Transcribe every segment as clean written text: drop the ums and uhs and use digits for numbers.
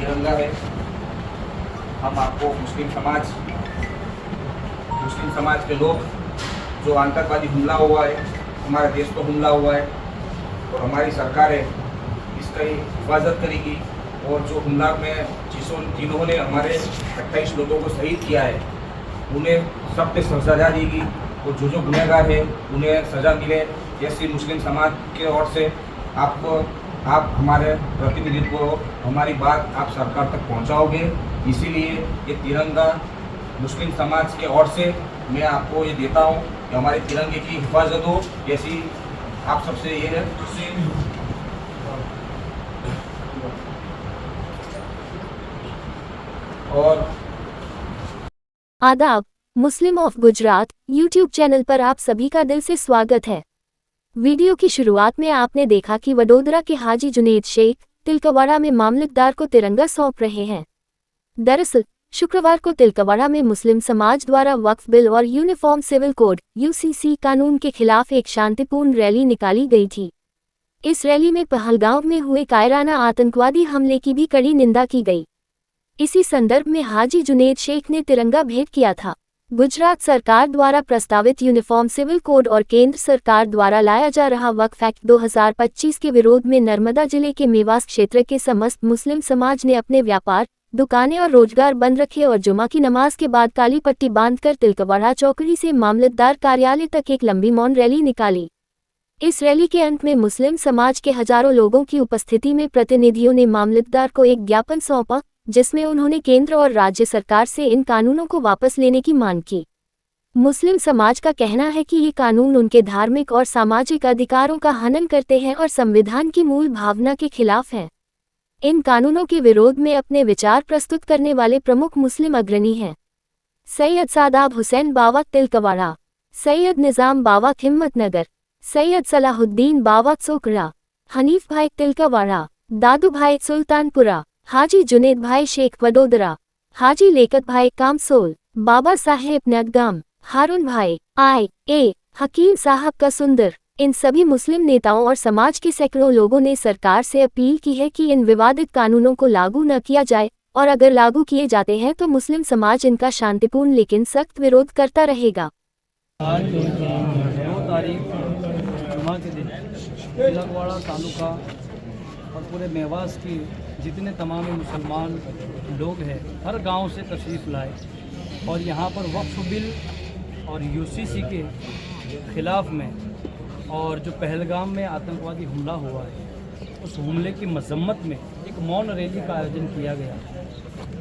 तिरंगा है। हम आपको मुस्लिम समाज के लोग, जो आतंकवादी हमला हुआ है, हमारे देश पर हमला हुआ है और हमारी सरकार है इसका हिफाजत करेगी। और जो हमला में जिन्होंने हमारे 28 लोगों को शहीद किया है उन्हें सब पे सजा देगी और जो गुनहगार है उन्हें सज़ा मिले, ऐसी मुस्लिम समाज के ओर से आप हमारे प्रतिनिधित्व को हमारी बात आप सरकार तक पहुंचाओगे। इसीलिए ये तिरंगा मुस्लिम समाज के ओर से मैं आपको ये देता हूँ कि हमारे तिरंगे की हिफाजत हो, ऐसी आप सबसे ये है। और आदाब, मुस्लिम ऑफ गुजरात यूट्यूब चैनल पर आप सभी का दिल से स्वागत है। वीडियो की शुरुआत में आपने देखा कि वडोदरा के हाजी जुनेद शेख तिलकवाड़ा में मामलतदार को तिरंगा सौंप रहे हैं। दरअसल शुक्रवार को तिलकवाड़ा में मुस्लिम समाज द्वारा वक्फ बिल और यूनिफॉर्म सिविल कोड (यूसीसी) कानून के खिलाफ एक शांतिपूर्ण रैली निकाली गई थी। इस रैली में पहलगाम में हुए कायराना आतंकवादी हमले की भी कड़ी निंदा की गई। इसी संदर्भ में हाजी जुनेद शेख ने तिरंगा भेंट किया था। गुजरात सरकार द्वारा प्रस्तावित यूनिफॉर्म सिविल कोड और केंद्र सरकार द्वारा लाया जा रहा वक्फ एक्ट 2025 के विरोध में नर्मदा जिले के मेवास क्षेत्र के समस्त मुस्लिम समाज ने अपने व्यापार, दुकानें और रोजगार बंद रखे और जुमा की नमाज के बाद काली पट्टी बांधकर तिलकवाड़ा चौकड़ी से मामलतदार कार्यालय तक एक लंबी मौन रैली निकाली। इस रैली के अंत में मुस्लिम समाज के हजारों लोगों की उपस्थिति में प्रतिनिधियों ने मामलतदार को एक ज्ञापन सौंपा, जिसमें उन्होंने केंद्र और राज्य सरकार से इन कानूनों को वापस लेने की मांग की। मुस्लिम समाज का कहना है कि ये कानून उनके धार्मिक और सामाजिक अधिकारों का हनन करते हैं और संविधान की मूल भावना के खिलाफ हैं। इन कानूनों के विरोध में अपने विचार प्रस्तुत करने वाले प्रमुख मुस्लिम अग्रणी हैं: सैयद सादाब हुसैन बावा तिलकवाड़ा, सैयद निज़ाम बावा हिम्मतनगर, सैयद सलाहुद्दीन बावा सोकड़ा, हनीफ भाई तिलकवाड़ा, दादू भाई सुल्तानपुरा, हाजी जुनेद भाई शेख वडोदरा, हाजी लेकत भाई कामसोल, बाबा साहेब नगगाम, हारून भाई I.A. हकीम साहब का सुंदर, इन सभी मुस्लिम नेताओं और समाज के सैकड़ों लोगों ने सरकार से अपील की है कि इन विवादित कानूनों को लागू न किया जाए और अगर लागू किए जाते हैं तो मुस्लिम समाज इनका शांतिपूर्ण लेकिन सख्त विरोध करता रहेगा। आज 2 तारीख जुमा के दिन तिलकवाड़ा तालुका और पूरे मेवास की जितने तमाम मुसलमान लोग हैं हर गांव से तशरीफ़ लाए और यहाँ पर वक्फ बिल और यूसीसी के ख़िलाफ़ में और जो पहलगाम में आतंकवादी हमला हुआ है उस हमले की मजम्मत में एक मौन रैली का आयोजन किया गया।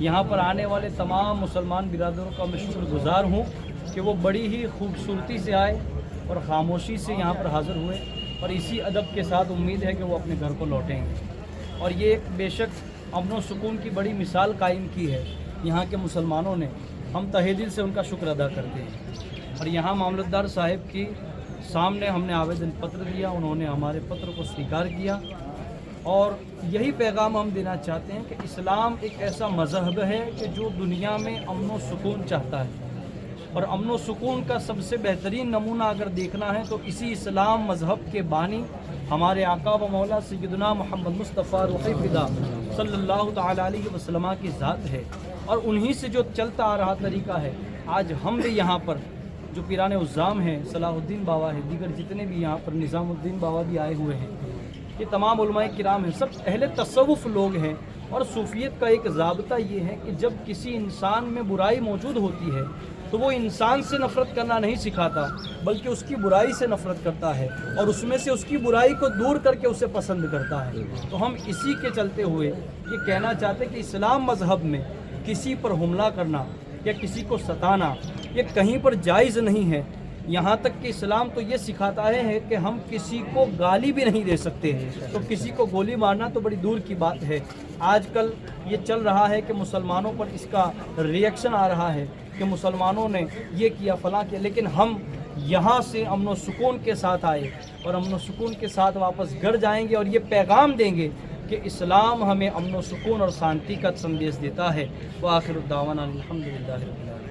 यहाँ पर आने वाले तमाम मुसलमान बिरादरों का मैं शुक्रगुजार हूँ कि वो बड़ी ही खूबसूरती से आए और ख़ामोशी से यहाँ पर हाज़िर हुए और इसी अदब के साथ उम्मीद है कि वो अपने घर को लौटेंगे। और ये एक बेशक अमन व सुकून की बड़ी मिसाल कायम की है यहाँ के मुसलमानों ने। हम तहे दिल से उनका शुक्र अदा करते हैं। और यहाँ मामलतदार साहब की सामने हमने आवेदन पत्र दिया, उन्होंने हमारे पत्र को स्वीकार किया और यही पैगाम हम देना चाहते हैं कि इस्लाम एक ऐसा मज़हब है कि जो दुनिया में अमन व सुकून चाहता है और अमन व सुकून का सबसे बेहतरीन नमूना अगर देखना है तो इसी इस्लाम मज़हब के बानी हमारे आका व मौला सय्यदना मोहम्मद मुस्तफ़ा रूह फ़िदा सल्लल्लाहु तआला अलैहि वसल्लम की ज़ात है और उन्हीं से जो चलता आ रहा तरीका है। आज हम भी यहाँ पर जो पीराने उज़्ज़ाम हैं, सलाहुद्दीन बाबा है, दीगर जितने भी यहाँ पर निज़ामुद्दीन बाबा भी आए हुए हैं, ये तमाम उलमाए किराम हैं, सब अहले तसव्वुफ़ लोग हैं। और सूफियत का एक ज़ाब्ता ये है कि जब किसी इंसान में बुराई मौजूद होती है तो वो इंसान से नफ़रत करना नहीं सिखाता बल्कि उसकी बुराई से नफ़रत करता है और उसमें से उसकी बुराई को दूर करके उसे पसंद करता है। तो हम इसी के चलते हुए ये कहना चाहते हैं कि इस्लाम मज़हब में किसी पर हमला करना या किसी को सताना ये कहीं पर जायज़ नहीं है। यहाँ तक कि इस्लाम तो ये सिखाता है कि हम किसी को गाली भी नहीं दे सकते, तो किसी को गोली मारना तो बड़ी दूर की बात है। आजकल ये चल रहा है कि मुसलमानों पर इसका रिएक्शन आ रहा है कि मुसलमानों ने ये किया फलां किया, लेकिन हम यहाँ से अमन व सुकून के साथ आए और अमन व सुकून के साथ वापस घर जाएंगे और ये पैगाम देंगे कि इस्लाम हमें अमन व सुकून और शांति का संदेश देता है। व आखिर दावाना अल्हम्दुलिल्लाह रब्बिल आलमीन।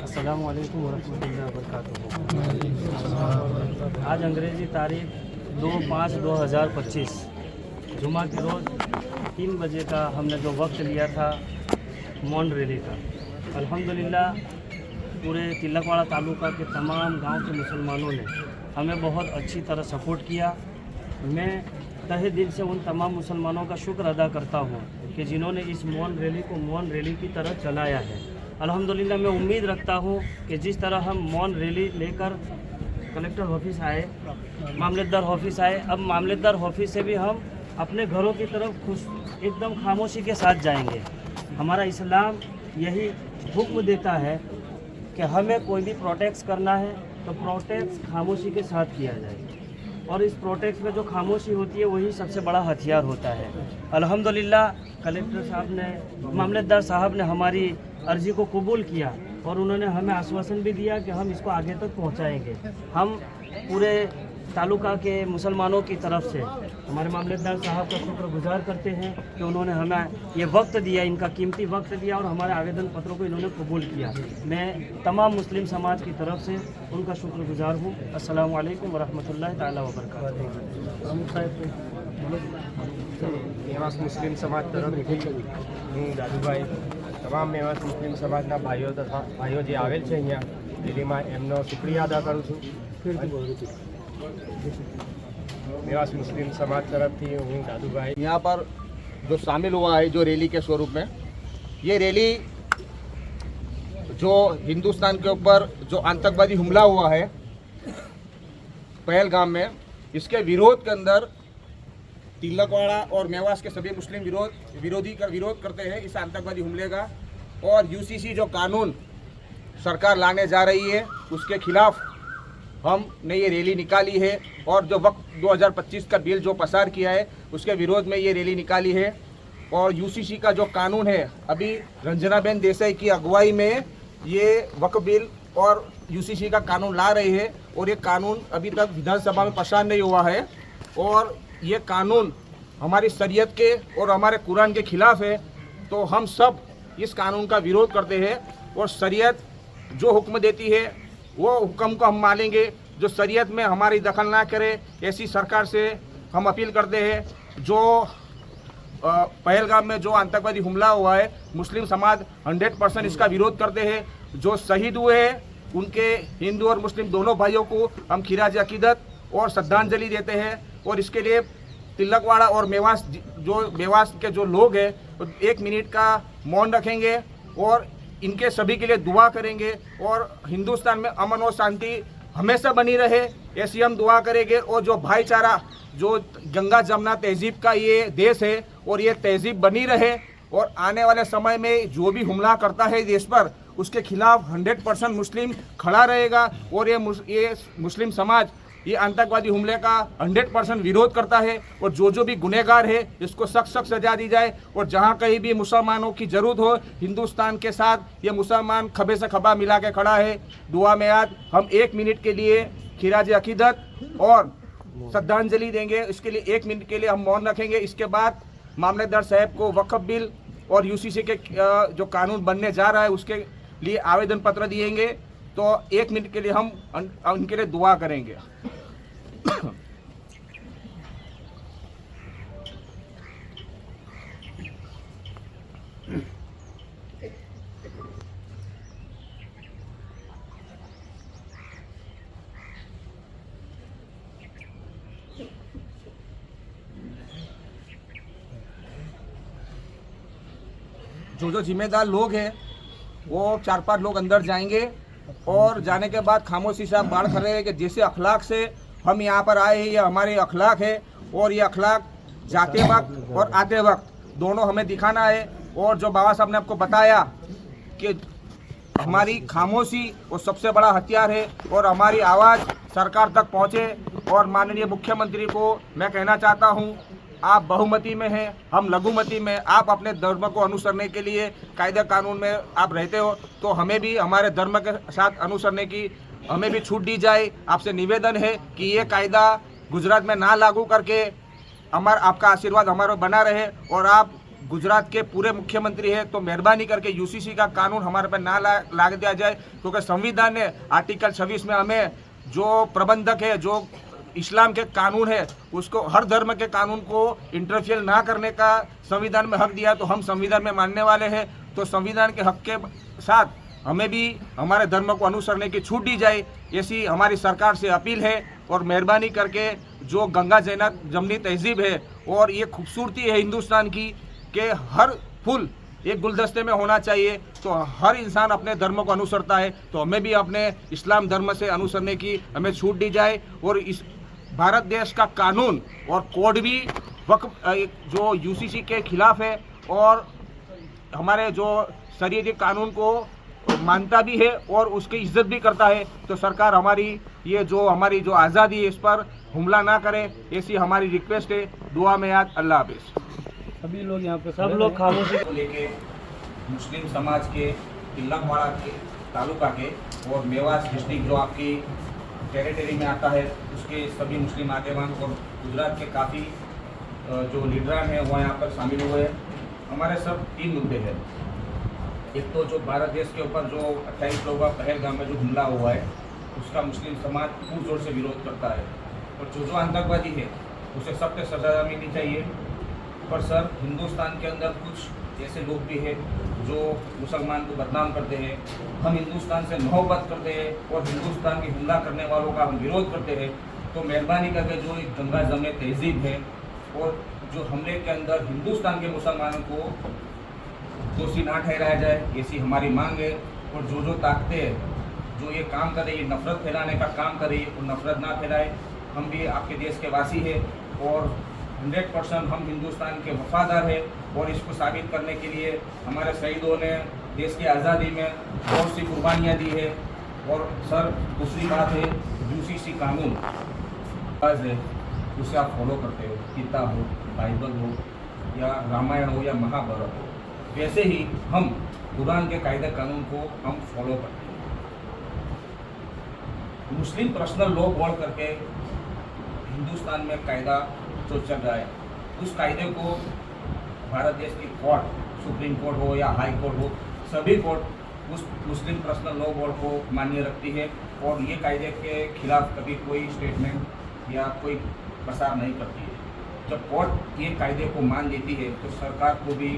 अस्सलामु अलैकुम वरहमतुल्लाहि वबरकातुहू। आज अंग्रेज़ी तारीख 2/5/2025 जुमा के रोज़ 3 बजे का हमने जो वक्त लिया था मौन रैली का, अल्हम्दुलिल्लाह पूरे तिलकवाड़ा तालुका के तमाम गांव के मुसलमानों ने हमें बहुत अच्छी तरह सपोर्ट किया। मैं तहे दिल से उन तमाम मुसलमानों का शुक्र अदा करता हूँ कि जिन्होंने इस मौन रैली को मौन रैली की तरह चलाया है। अल्हम्दुलिल्लाह मैं उम्मीद रखता हूँ कि जिस तरह हम मौन रैली लेकर कलेक्टर ऑफिस आए, मामलेदार ऑफिस आए, अब मामलेदार ऑफिस से भी हम अपने घरों की तरफ खुश एकदम खामोशी के साथ जाएंगे। हमारा इस्लाम यही हुक्म देता है कि हमें कोई भी प्रोटेक्ट करना है तो प्रोटेक्ट खामोशी के साथ किया जाए, और इस प्रोटेक्ट में जो खामोशी होती है वही सबसे बड़ा हथियार होता है। अल्हम्दुलिल्लाह कलेक्टर साहब ने, मामलेदार साहब ने हमारी अर्जी को कबूल किया और उन्होंने हमें आश्वासन भी दिया कि हम इसको आगे तक पहुंचाएंगे। हम पूरे तालुका के मुसलमानों की तरफ से हमारे मामलेदार साहब का शुक्रगुजार करते हैं कि उन्होंने हमें ये वक्त दिया, इनका कीमती वक्त दिया और हमारे आवेदन पत्रों को इन्होंने कबूल किया। मैं तमाम मुस्लिम समाज की तरफ से उनका शुक्रगुजार हूँ। अस्सलामु अलैकुम वरहमतुल्लाहि ताला मेवास मुस्लिम समाज तरफ हूँ दादुभाई, તમામ મેવાસ મુસ્લિમ સમાજના ભાઈઓ તથા ભાઈઓ જે આવેલ છે અહીંયા રેલીમાં એમનો શુક્રિયા અદા કરું છું। મેવાસ મુસ્લિમ સમાજ તરફથી હું દાદુભાઈ यहाँ पर जो शामिल हुआ है जो रैली के स्वरूप में, ये रैली जो हिंदुस्तान के ऊपर जो आतंकवादी हमला हुआ है पहलगाम में, इसके विरोध के अंदर तिलकवाड़ा और मेवास के सभी मुस्लिम विरोध करते हैं इस आतंकवादी हमले का। और यूसीसी जो कानून सरकार लाने जा रही है उसके खिलाफ हमने ये रैली निकाली है, और जो वक्त 2025 का बिल जो पसार किया है उसके विरोध में ये रैली निकाली है। और यूसीसी का जो कानून है, अभी रंजनाबेन देसाई की अगुवाई में ये वक्फ बिल और यूसीसी का कानून ला रही है, और ये कानून अभी तक विधानसभा में पसार नहीं हुआ है। और ये कानून हमारी शरीयत के और हमारे कुरान के खिलाफ है, तो हम सब इस कानून का विरोध करते हैं। और शरीयत जो हुक्म देती है वो हुक्म को हम मानेंगे, जो शरीयत में हमारी दखल ना करे ऐसी सरकार से हम अपील करते हैं। जो पहलगाम में जो आतंकवादी हमला हुआ है, मुस्लिम समाज 100% इसका विरोध करते हैं। जो शहीद हुए हैं उनके हिंदू और मुस्लिम दोनों भाइयों को हम खिराज अकीदत और श्रद्धांजलि देते हैं। और इसके लिए तिलकवाड़ा और मेवास के जो लोग हैं 1 मिनट का मौन रखेंगे और इनके सभी के लिए दुआ करेंगे, और हिंदुस्तान में अमन और शांति हमेशा बनी रहे ऐसी हम दुआ करेंगे। और जो भाईचारा, जो गंगा जमुना तहजीब का ये देश है और ये तहजीब बनी रहे, और आने वाले समय में जो भी हमला करता है देश पर उसके खिलाफ 100% मुस्लिम खड़ा रहेगा। और ये मुस्लिम समाज ये आतंकवादी हमले का 100% विरोध करता है, और जो भी गुनहगार है इसको सख्त सजा दी जाए। और जहाँ कहीं भी मुसलमानों की ज़रूरत हो, हिंदुस्तान के साथ ये मुसलमान खभे से खभा मिला के खड़ा है। दुआ में याद हम 1 मिनट के लिए खिराज अकीदत और श्रद्धांजलि देंगे। इसके लिए 1 मिनट के लिए हम मौन रखेंगे। इसके बाद मामलेदार साहब को वक्फ बिल और यूसीसी के जो कानून बनने जा रहा है उसके लिए आवेदन पत्र दिएंगे। तो 1 मिनट के लिए हम उनके लिए दुआ करेंगे। जो जिम्मेदार लोग हैं वो 4-5 लोग अंदर जाएंगे, और जाने के बाद खामोशी से आप बात कर रहे हैं कि जैसे अखलाक से हम यहाँ पर आए हैं, ये हमारे अखलाक है, और ये अखलाक जाते वक्त और आते वक्त दोनों हमें दिखाना है। और जो बाबा साहब ने आपको बताया कि हमारी खामोशी वो सबसे बड़ा हथियार है, और हमारी आवाज़ सरकार तक पहुँचे। और माननीय मुख्यमंत्री को मैं कहना चाहता हूँ, आप बहुमती में हैं, हम लघुमती में, आप अपने धर्म को अनुसरने के लिए कायदे कानून में आप रहते हो, तो हमें भी हमारे धर्म के साथ अनुसरने की हमें भी छूट दी जाए। आपसे निवेदन है कि ये कायदा गुजरात में ना लागू करके आपका आशीर्वाद हमारा बना रहे। और आप गुजरात के पूरे मुख्यमंत्री हैं, तो मेहरबानी करके यूसीसी का कानून हमारे पर ना लाग दिया जाए, क्योंकि संविधान ने आर्टिकल 26 में हमें जो प्रबंधक है, जो इस्लाम के कानून है उसको, हर धर्म के कानून को इंटरफियर ना करने का संविधान में हक दिया, तो हम संविधान में मानने वाले हैं। तो संविधान के हक के साथ हमें भी हमारे धर्म को अनुसरने की छूट दी जाए, ऐसी हमारी सरकार से अपील है। और मेहरबानी करके जो गंगा जमनी तहजीब है और ये खूबसूरती है हिंदुस्तान की कि हर फूल एक गुलदस्ते में होना चाहिए, तो हर इंसान अपने धर्म को अनुसरता है, तो हमें भी अपने इस्लाम धर्म से अनुसरने की हमें छूट दी जाए। और इस भारत देश का कानून और कोड भी वक्फ जो यूसीसी के खिलाफ है और हमारे जो शरीयती कानून को मानता भी है और उसकी इज्जत भी करता है। तो सरकार हमारी हमारी जो आज़ादी है इस पर हमला ना करे, ऐसी हमारी रिक्वेस्ट है। दुआ में याद। अल्लाह हाफिज़। सभी लोग यहाँ पे सब लोग खामोशी को लेके मुस्लिम समाज के तिलकवाड़ा के तालुका के और मेवास डिस्ट्रिक्ट जो आपकी टेरिटरी में आता है उसके सभी मुस्लिम आगेवान और गुजरात के काफ़ी जो लीडरान हैं वो यहाँ पर शामिल हुए हैं। हमारे सब 3 मुद्दे हैं। एक तो जो भारत देश के ऊपर जो 28 लोगों का पहलगाम में जो हमला हुआ है उसका मुस्लिम समाज पूर्ण जोर से विरोध करता है और जो आतंकवादी है उसे सख्त सजा मिलनी चाहिए। पर सर, हिंदुस्तान के अंदर कुछ ऐसे लोग भी हैं जो मुसलमान को बदनाम करते हैं। हम हिंदुस्तान से मोहब्बत करते हैं और हिंदुस्तान के हमला करने वालों का हम विरोध करते हैं। तो मेहरबानी करके जो एक गंगा जमनी तहजीब है और जो हमले के अंदर हिंदुस्तान के मुसलमानों को दोषी ना ठहराया जाए, ऐसी हमारी मांग है। और जो ताकतें जो ये काम कर रही है, नफरत फैलाने का काम कर रही है, वो नफरत ना फैलाए। हम भी आपके देश के वासी हैं और 100% हम हिंदुस्तान के वफादार हैं और इसको साबित करने के लिए हमारे शहीदों ने देश की आज़ादी में बहुत सी कुर्बानियाँ दी है। और सर, दूसरी बात है यूसीसी कानून है उसे आप फॉलो करते हो, गीता हो, बाइबल हो या रामायण हो या महाभारत हो, वैसे ही हम कुरान के कायदे कानून को हम फॉलो करते हैं। मुस्लिम पर्सनल लॉ बोल करके हिंदुस्तान में कायदा जो चल रहा है उस कायदे को भारत देश की कोर्ट, सुप्रीम कोर्ट हो या हाई कोर्ट हो, सभी कोर्ट उस मुस्लिम पर्सनल लॉ बोर्ड को मान्य रखती है और ये कायदे के खिलाफ कभी कोई स्टेटमेंट या कोई प्रसार नहीं करती है। जब कोर्ट ये कायदे को मान लेती है तो सरकार को भी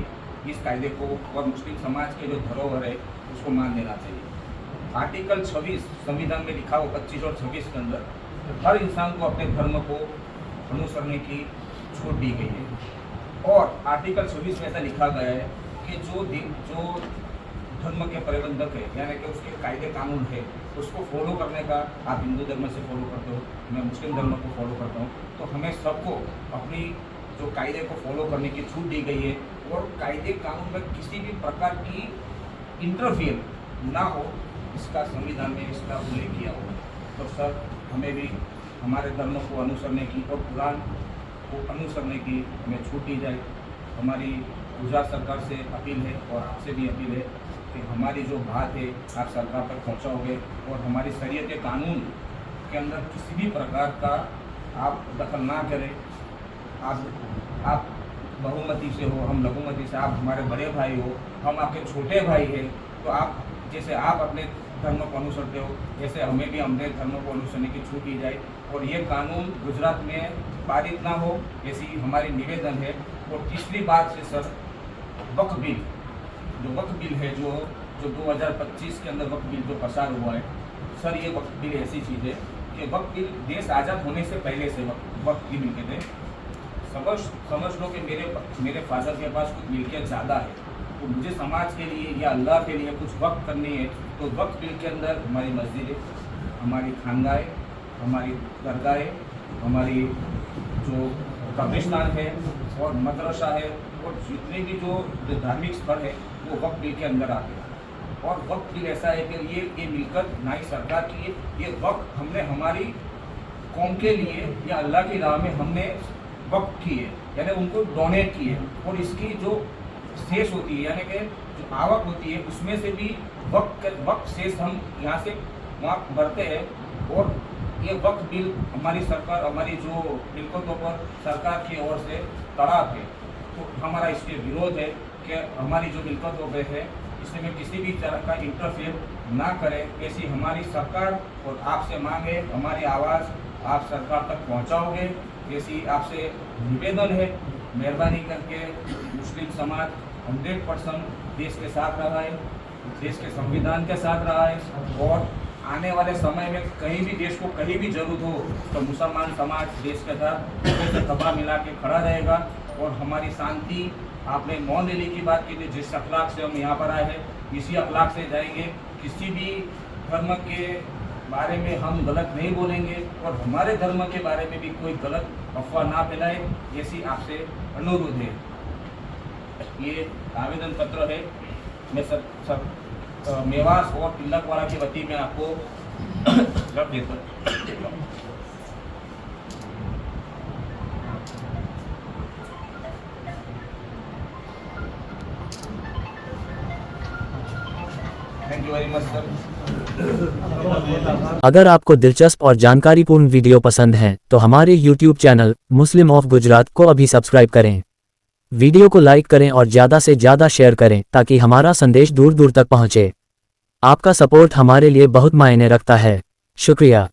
इस कायदे को और मुस्लिम समाज के जो धरोहर है उसको मान देना चाहिए। आर्टिकल 26 संविधान में लिखा हुआ 25 और 26 के अंदर हर इंसान को अपने धर्म को अनुसरने की छूट दी गई है। और आर्टिकल 26 में ऐसा लिखा गया है कि जो धर्म के प्रबंधक है यानी कि उसके कायदे कानून है उसको फॉलो करने का, आप हिंदू धर्म से फॉलो करते हो, मैं मुस्लिम धर्म को फॉलो करता हूँ, तो हमें सबको अपनी जो कायदे को फॉलो करने की छूट दी गई है और कायदे कानून में किसी भी प्रकार की इंटरफियर ना हो, इसका संविधान में इसका उल्लेख किया हुआ है। तो सर, हमें भी हमारे धर्म को अनुसरने की और कुरान को अनुसरने की हमें छूट दी जाए। हमारी गुजरात सरकार से अपील है और आपसे भी अपील है कि हमारी जो बात है आप सरकार तक पहुँचाओगे और हमारी शरीयत कानून के अंदर किसी भी प्रकार का आप दखल ना करें। आप बहुमती से हो, हम लघुमती से, आप हमारे बड़े भाई हो, हम आपके छोटे भाई हैं, तो आप जैसे आप अपने धर्म को अनुसरते हो जैसे हमें भी अपने धर्म को अनुसरने की छूट दी जाए और ये कानून गुजरात में पारित ना हो, ऐसी हमारी निवेदन है। और तीसरी बात से सर, वक्फ बिल है जो 2025 के अंदर वक्फ बिल जो पसार हुआ है सर, ये वक्फ बिल ऐसी चीज़ है कि वक्फ बिल देश आज़ाद होने से पहले से वक्फ की मिलके थे। समझ लो कि मेरे फादर के पास कुछ मिल्कियत ज़्यादा है, तो मुझे समाज के लिए या अल्लाह के लिए कुछ वक्फ करनी है, तो वक्फ बिल के अंदर हमारी मस्जिद है, हमारी खानगाहें, हमारी दरगाहें, हमारी जो कब्रिस्तान है और मदरसा है और जितने भी जो धार्मिक स्थल है वो वक्फ बिल के अंदर आते हैं। और वक्फ बिल ऐसा है कि ये मिलकत ना ही सरकार की है, ये वक्फ हमने हमारी कौम के लिए या अल्लाह की राह में हमने वक्फ की है, यानी उनको डोनेट की है। और इसकी जो शेष होती है यानी कि जो आवक होती है उसमें से भी वक्फ शेष हम यहाँ से वहाँ भरते हैं। और ये वक्फ बिल हमारी सरकार, हमारी जो मिल्कतों पर सरकार की ओर से तड़ाप है, तो हमारा इसके विरोध है कि हमारी जो मिल्कतों पर है इसमें किसी भी तरह का इंटरफेयर ना करें, ऐसी हमारी सरकार और आपसे मांग है। हमारी आवाज़ आप सरकार तक पहुंचाओगे, ऐसी आपसे निवेदन है। मेहरबानी करके मुस्लिम समाज 100% देश के साथ रहा है, देश के संविधान के साथ रहा है और आने वाले समय में कहीं भी देश को कहीं भी जरूरत हो तो मुसलमान समाज देश के साथ खभा मिला के खड़ा रहेगा। और हमारी शांति, आपने मौन रैली की बात की थी, जिस अखलाक से हम यहाँ पर आए हैं इसी अखलाक से जाएंगे। किसी भी धर्म के बारे में हम गलत नहीं बोलेंगे और हमारे धर्म के बारे में भी कोई गलत अफवाह ना फैलाए, ऐसी आपसे अनुरोध है। ये आवेदन पत्र है, मैं सब मेवास और तिलकवाड़ा की वती में आपको रख देता हूँ। Thank you very much sir. अगर आपको दिलचस्प और जानकारीपूर्ण वीडियो पसंद है तो हमारे YouTube channel Muslim of Gujarat को अभी सब्सक्राइब करें। वीडियो को लाइक करें और ज़्यादा से ज़्यादा शेयर करें ताकि हमारा संदेश दूर दूर तक पहुँचे। आपका सपोर्ट हमारे लिए बहुत मायने रखता है। शुक्रिया।